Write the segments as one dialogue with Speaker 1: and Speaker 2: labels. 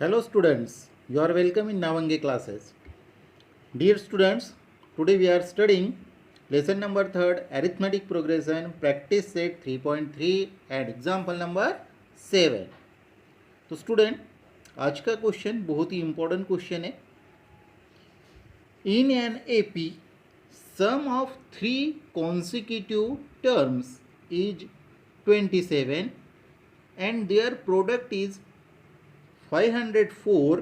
Speaker 1: Hello students, you are welcome in Navange classes. Dear students, today we are studying lesson number 3rd arithmetic progression practice set 3.3 and example number 7. तो student आज का question बहुत ही important question है. इन an AP sum of 3 consecutive terms is 27 and their product is 504.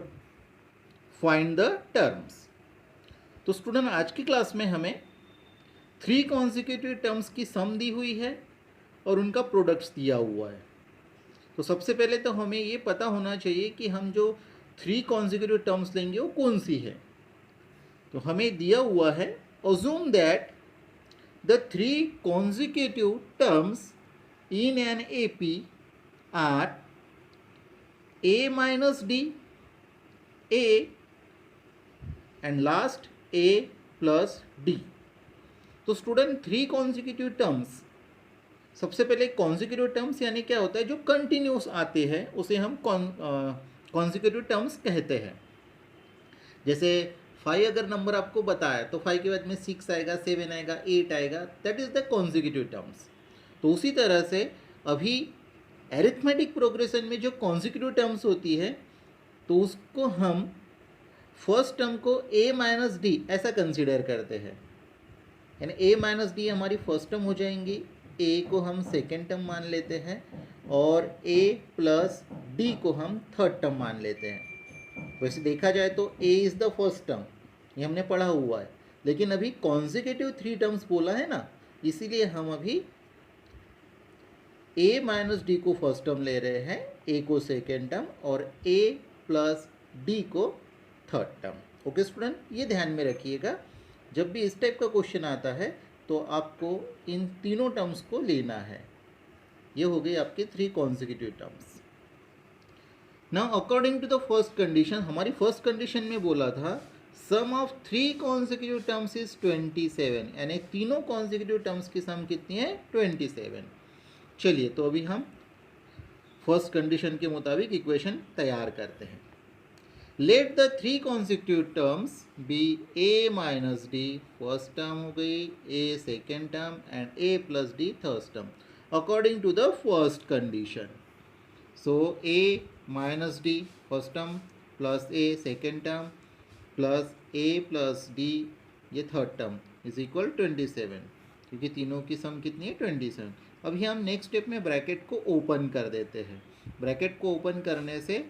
Speaker 1: Find the terms. तो student आज की class में हमें 3 कॉन्जिक्यूटिव टर्म्स की सम दी हुई है और उनका प्रोडक्ट्स दिया हुआ है. तो सबसे पहले तो हमें ये पता होना चाहिए कि हम जो 3 कॉन्जिक्यूटिव टर्म्स लेंगे वो कौन सी है. तो हमें दिया हुआ है assume that the 3 consecutive terms in an AP are a minus d, a and last a plus d. तो स्टूडेंट 3 कॉन्जिक्यूटिव टर्म्स, सबसे पहले कॉन्जिक्यूटिव टर्म्स यानी क्या होता है, जो कंटिन्यूस आते हैं उसे हम कॉन्जिक्यूटिव टर्म्स कहते हैं. जैसे 5 अगर नंबर आपको बताया तो 5 के बाद में 6 आएगा, 7 आएगा, 8 आएगा, that is the consecutive terms. तो उसी तरह से अभी एरिथमेटिक प्रोग्रेशन में जो कॉन्जिक्यूटिव टर्म्स होती है तो उसको हम फर्स्ट टर्म को a माइनस डी ऐसा कंसिडर करते हैं. यानी a माइनस डी हमारी फर्स्ट टर्म हो जाएंगी, a को हम सेकेंड टर्म मान लेते हैं और a प्लस डी को हम थर्ड टर्म मान लेते हैं. वैसे देखा जाए तो a is the first term, ये हमने पढ़ा हुआ है, लेकिन अभी कॉन्जिक्यूटिव 3 टर्म्स बोला है ना, इसीलिए हम अभी a माइनस डी को फर्स्ट टर्म ले रहे हैं, a को सेकेंड टर्म और a प्लस डी को थर्ड टर्म. ओके स्टूडेंट, ये ध्यान में रखिएगा. जब भी इस टाइप का क्वेश्चन आता है तो आपको इन तीनों टर्म्स को लेना है. ये हो गई आपकी 3 consecutive terms. Now according to the first condition, हमारी फर्स्ट कंडीशन में बोला था sum of 3 consecutive terms is 27, यानी तीनों कॉन्जिक्यूटिव टर्म्स की सम कितनी है, 27. चलिए तो अभी हम फर्स्ट कंडीशन के मुताबिक इक्वेशन तैयार करते हैं. Let the 3 consecutive terms be a minus d first term हो गई, a second term and a plus d third term according to the first condition. So a minus d first term plus a second term plus a plus d ये third term is equal 27, क्योंकि तीनों की सम कितनी है, 27. अभी हम next step में bracket को ओपन कर देते हैं. ब्रैकेट को ओपन करने से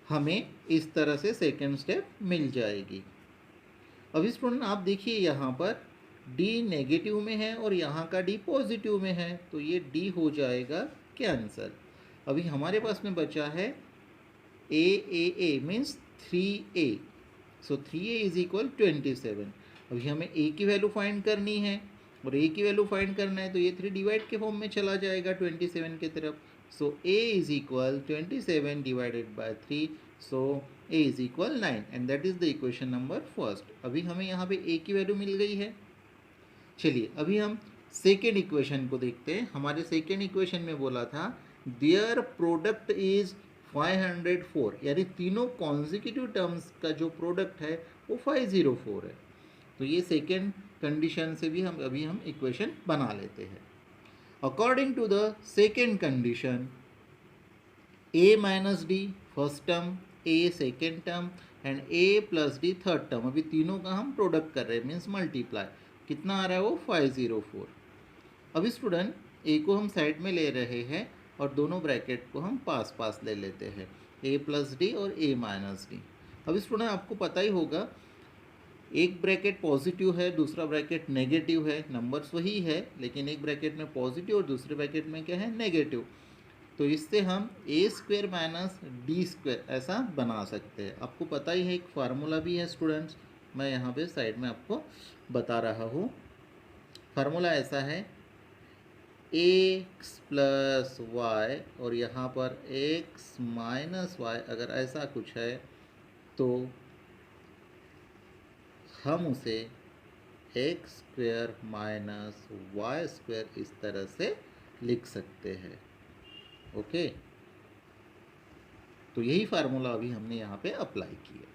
Speaker 1: हमें इस तरह से सेकेंड स्टेप मिल जाएगी. अभी स्टूडेंट आप देखिए यहाँ पर d नेगेटिव में है और यहाँ का d पॉजिटिव में है, तो ये d हो जाएगा कैंसल. अभी हमारे पास में बचा है a means 3a. So 3a is equal 27. अभी हमें a की वैल्यू फाइंड करनी है और a की वैल्यू फाइंड करना है तो ये 3 डिवाइड के फॉर्म में चला जाएगा 27 की तरफ. सो a is equal 27 divided by 3, so a is equal 9 and that is the equation number first. अभी हमें यहाँ पे a की वैल्यू मिल गई है. चलिए अभी हम सेकेंड इक्वेशन को देखते हैं. हमारे सेकेंड इक्वेशन में बोला था देयर प्रोडक्ट इज 504, यानी तीनों कॉन्जिक्यूटिव टर्म्स का जो प्रोडक्ट है वो 504 है. तो ये सेकेंड कंडीशन से भी हम इक्वेशन बना लेते हैं. According to the second condition a minus d first term, a second term and a plus d third term, अभी तीनों का हम प्रोडक्ट कर रहे हैं, मीन्स मल्टीप्लाई. कितना आ रहा है वो 504. अभी स्टूडेंट a को हम साइड में ले रहे हैं और दोनों ब्रैकेट को हम पास पास ले लेते हैं, a प्लस डी और a माइनस डी. अभी स्टूडेंट आपको पता ही होगा एक ब्रैकेट पॉजिटिव है, दूसरा ब्रैकेट नेगेटिव है, नंबर्स वही है लेकिन एक ब्रैकेट में पॉजिटिव और दूसरे ब्रैकेट में क्या है, नेगेटिव. तो इससे हम a square minus D square ऐसा बना सकते हैं. आपको पता ही है एक फार्मूला भी है स्टूडेंट्स, मैं यहाँ पे साइड में आपको बता रहा हूँ. फार्मूला ऐसा है x प्लस वाई और यहाँ पर x माइनस वाई, अगर ऐसा कुछ है तो हम उसे x square minus y square इस तरह से लिख सकते हैं. ओके, तो यही फार्मूला अभी हमने यहाँ पे अप्लाई किया।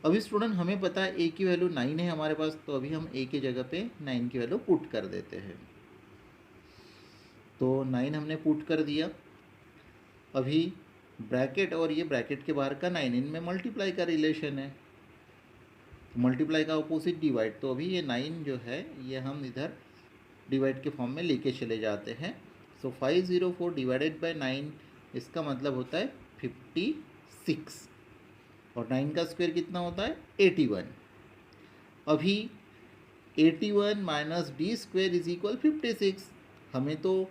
Speaker 1: अभी स्टूडेंट हमें पता है ए की वैल्यू 9 है हमारे पास, तो अभी हम ए की जगह पे 9 की वैल्यू पुट कर देते हैं। तो 9 हमने पुट कर दिया। अभी ब्रैकेट और ये ब्रैकेट के बाहर का 9, इनमें मल्टीप्लाई का रिलेशन है, मल्टीप्लाई का अपोजिट डिवाइड। तो अभी ये 9 जो है ये हम इधर डिवाइड के फॉर्म में लेके चले जाते हैं। सो 504 डिवाइडेड बाय 9, इसका मतलब होता है 56, और 9 का स्क्वायर कितना होता है 81। अभी 81 minus D square is equal 56। हमें तो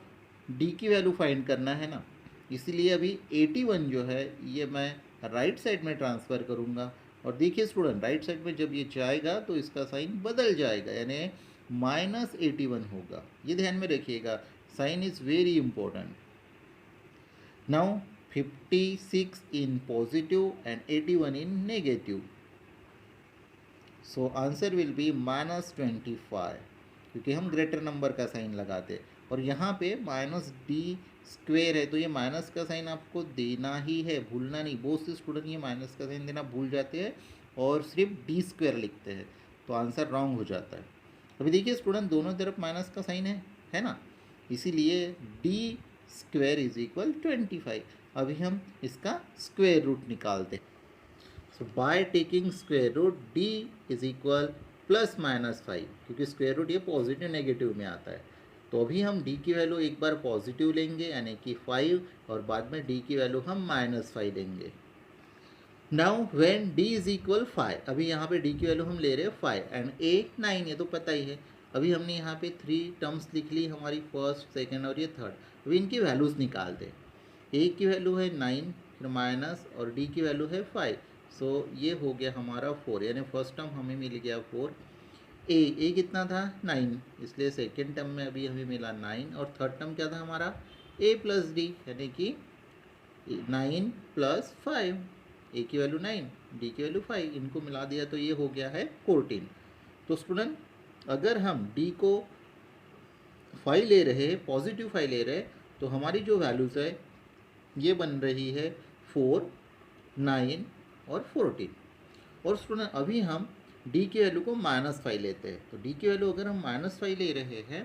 Speaker 1: डी की वैल्यू फाइंड करना है ना, इसीलिए अभी 81 जो है ये मैं राइट साइड में ट्रांसफ़र करूँगा। और देखिए स्टूडेंट, राइट साइड में जब ये जाएगा तो इसका साइन बदल जाएगा, यानी -81 होगा। ये ध्यान में रखिएगा, sign is very important. Now 56 in positive and 81 in negative. So answer will be -25, क्योंकि हम ग्रेटर नंबर का साइन लगाते, और यहाँ पे माइनस डी स्क्वेयर है तो ये माइनस का साइन आपको देना ही है, भूलना नहीं। बहुत से स्टूडेंट ये माइनस का साइन देना भूल जाते हैं और सिर्फ डी स्क्वेयर लिखते हैं, तो आंसर रॉन्ग हो जाता है। अभी देखिए स्टूडेंट, दोनों तरफ माइनस का साइन है ना, इसीलिए डी स्क्वेयर इज इक्वल 25। अभी हम इसका स्क्वायर रूट निकालते हैं। So by taking square root D is equal +-5, क्योंकि स्क्वायर रूट ये पॉजिटिव नेगेटिव में आता है। तो अभी हम डी की वैल्यू एक बार पॉजिटिव लेंगे यानी कि 5, और बाद में डी की वैल्यू हम -5 लेंगे। Now when D is equal 5, अभी यहाँ पे डी की वैल्यू हम ले रहे हैं 5 एंड ए 9, ये तो पता ही है। अभी हमने यहाँ पे 3 टर्म्स लिख ली हमारी, फर्स्ट, सेकेंड और ये थर्ड। अभी इनकी वैल्यूज़ निकालते हैं। ए की वैल्यू है 9, फिर माइनस, और डी की वैल्यू है 5। सो ये हो गया हमारा 4, यानी फर्स्ट टर्म हमें मिल गया 4। ए कितना था 9, इसलिए सेकेंड टर्म में अभी हमें मिला 9, और थर्ड टर्म क्या था हमारा ए प्लस डी, यानी कि 9 + 5। ए की वैल्यू 9, डी की वैल्यू 5, इनको मिला दिया तो ये हो गया है 14। तो स्टूडेंट, अगर हम डी को 5 ले रहे हैं, पॉजिटिव 5 ले रहे हैं, तो हमारी जो वैल्यूज़ है ये बन रही है 4, 9 और 14। और स्टूडेंट अभी हम डी की वैल्यू को -5 लेते हैं, तो डी की वैल्यू अगर हम -5 ले रहे हैं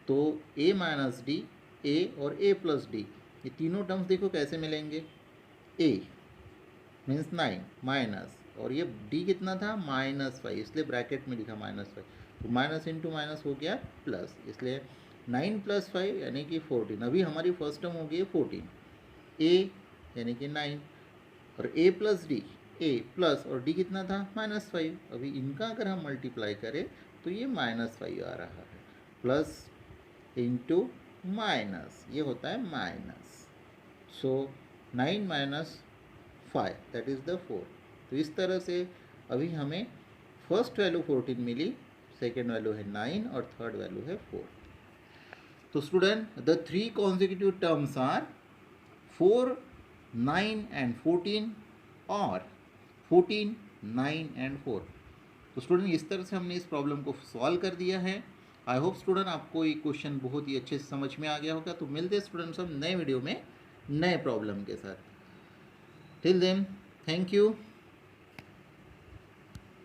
Speaker 1: तो a माइनस डी, ए और a प्लस डी, ये तीनों टर्म्स देखो कैसे मिलेंगे। a मीन्स 9 माइनस, और ये d कितना था -5, इसलिए ब्रैकेट में लिखा -5, तो माइनस इंटू माइनस हो गया प्लस, इसलिए 9 + 5 यानी कि 14। अभी हमारी फर्स्ट टर्म हो गई है 14, a यानी कि 9, और a plus D, a plus और d कितना था -5। अभी इनका अगर हम मल्टीप्लाई करें तो ये -5 आ रहा है, प्लस इंटू माइनस, ये होता है minus. So 9 - 5 that is the 4। तो इस तरह से अभी हमें फर्स्ट वैल्यू 14 मिली, सेकेंड वैल्यू है 9 और थर्ड वैल्यू है 4। तो student, the 3 consecutive terms are 4, 9 and 14, और 14, 9 and 4। तो स्टूडेंट, इस तरह से हमने इस प्रॉब्लम को सॉल्व कर दिया है। आई होप स्टूडेंट आपको ये क्वेश्चन बहुत ही अच्छे से समझ में आ गया होगा। तो मिलते हैं स्टूडेंट्स हम नए वीडियो में नए प्रॉब्लम के साथ। Till then, thank you.